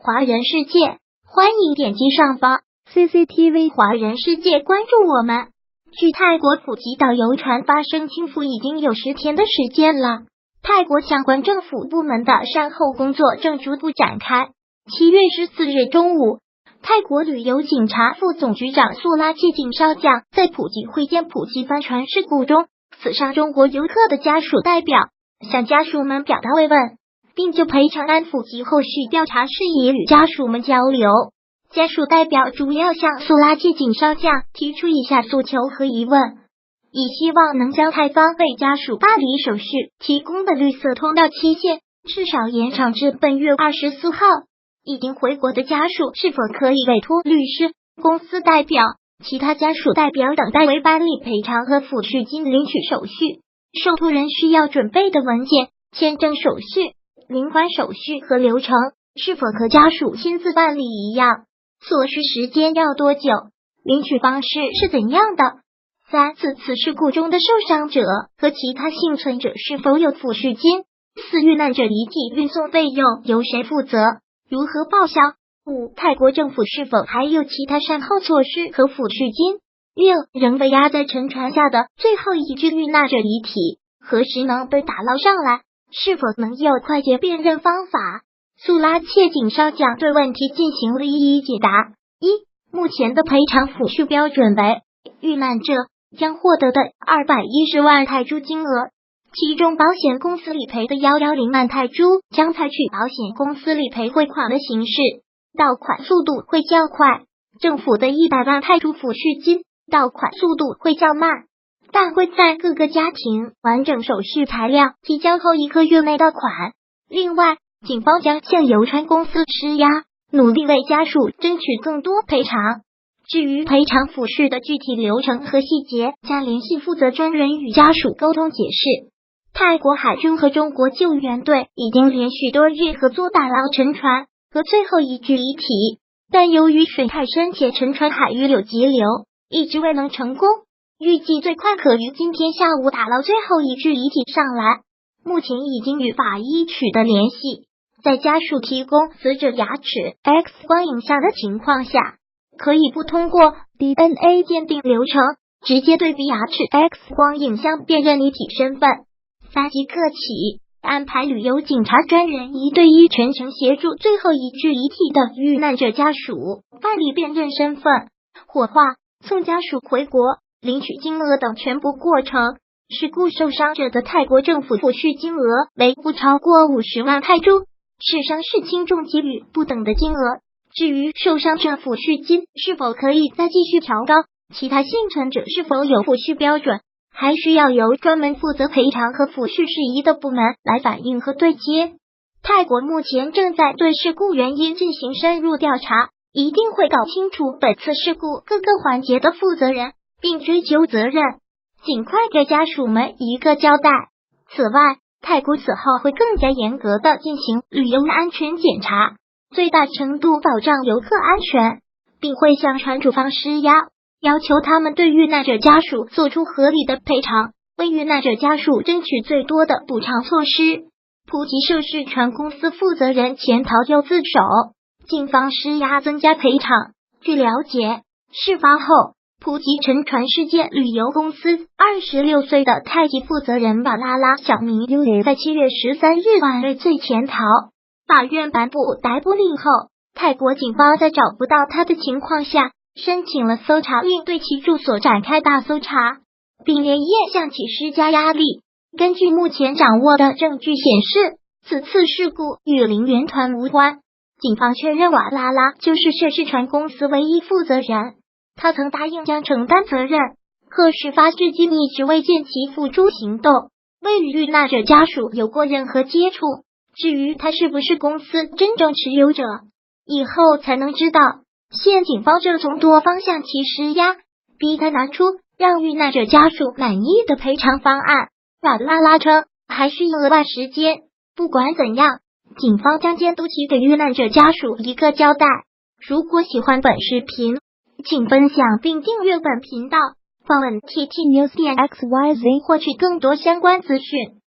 华人世界，欢迎点击上方 CCTV 华人世界关注我们。据泰国普吉岛游船发生倾覆已经有10天的时间了，泰国相关政府部门的善后工作正逐步展开。7月14日中午，泰国旅游警察副总局长素拉切景少将在普吉会见普吉帆船事故中死伤中国游客的家属代表，向家属们表达慰问，并就赔偿安抚及后续调查事宜与家属们交流。家属代表主要向素拉切景少将提出以下诉求和疑问，以希望能将泰方为家属办理手续提供的绿色通道期限至少延长至本月24号。已经回国的家属是否可以委托律师、公司代表、其他家属代表等代为办理赔偿和抚恤金领取手续？受托人需要准备的文件、签证手续、领款手续和流程是否和家属亲自办理一样？所需时间要多久？领取方式是怎样的？3. 此事故中的受伤者和其他幸存者是否有抚恤金？4. 遇难者遗体运送费用由谁负责？如何报销？5. 泰国政府是否还有其他善后措施和抚恤金？6. 仍被压在沉船下的最后一具遇难者遗体何时能被打捞上来？是否能有快捷辨认方法？素拉切景少将对问题进行了一一解答。1. 目前的赔偿抚恤标准为遇难者将获得的210万泰铢金额，其中保险公司理赔的110万泰铢将采取保险公司理赔汇款的形式，到款速度会较快；政府的100万泰铢抚恤金到款速度会较慢，但会在各个家庭完整手续材料提交后1个月内到款。另外，警方将向游船公司施压，努力为家属争取更多赔偿。至于赔偿抚恤的具体流程和细节，将联系负责专人与家属沟通解释。泰国海军和中国救援队已经连续多日合作打捞沉船和最后一具遗体，但由于水太深且沉船海域有急流，一直未能成功。预计最快可于今天下午打捞最后一具遗体上来。目前已经与法医取得联系，在家属提供死者牙齿 X 光影像的情况下，可以不通过 DNA 鉴定流程，直接对比牙齿 X 光影像辨认遗体身份。3级各起安排旅游警察专人1对1全程协助最后一具遗体的遇难者家属办理辨认身份、火化、送家属回国、领取金额等全部过程。事故受伤者的泰国政府抚恤金额为不超过50万泰铢，是伤势轻重及与不等的金额。至于受伤者抚恤金是否可以再继续调高，其他幸存者是否有抚恤标准，还需要由专门负责赔偿和抚恤事宜的部门来反映和对接。泰国目前正在对事故原因进行深入调查，一定会搞清楚本次事故各个环节的负责人，并追究责任，尽快给家属们一个交代。此外，泰国此后会更加严格的进行旅游安全检查，最大程度保障游客安全，并会向船主方施压，要求他们对遇难者家属做出合理的赔偿，为遇难者家属争取最多的补偿措施。普吉涉事船公司负责人潜逃又自首，警方施压增加赔偿。据了解，事发后，普吉沉船事件旅游公司26岁的泰籍负责人马拉拉小明优在7月13日晚畏罪潜逃，法院颁布逮捕令后，泰国警方在找不到他的情况下，申请了搜查令，对其住所展开大搜查，并连夜向其施加压力。根据目前掌握的证据显示，此次事故与林园团无关。警方确认瓦拉拉就是涉事船公司唯一负责人，他曾答应将承担责任，可事发至今一直未见其付诸行动，未与遇难者家属有过任何接触。至于他是不是公司真正持有者，以后才能知道。现警方正从多方向其施压，逼他拿出让遇难者家属满意的赔偿方案。瓦拉拉称还需额外时间，不管怎样，警方将监督其给遇难者家属一个交代。如果喜欢本视频，请分享并订阅本频道，访问 TT News 点 XYZ 获取更多相关资讯。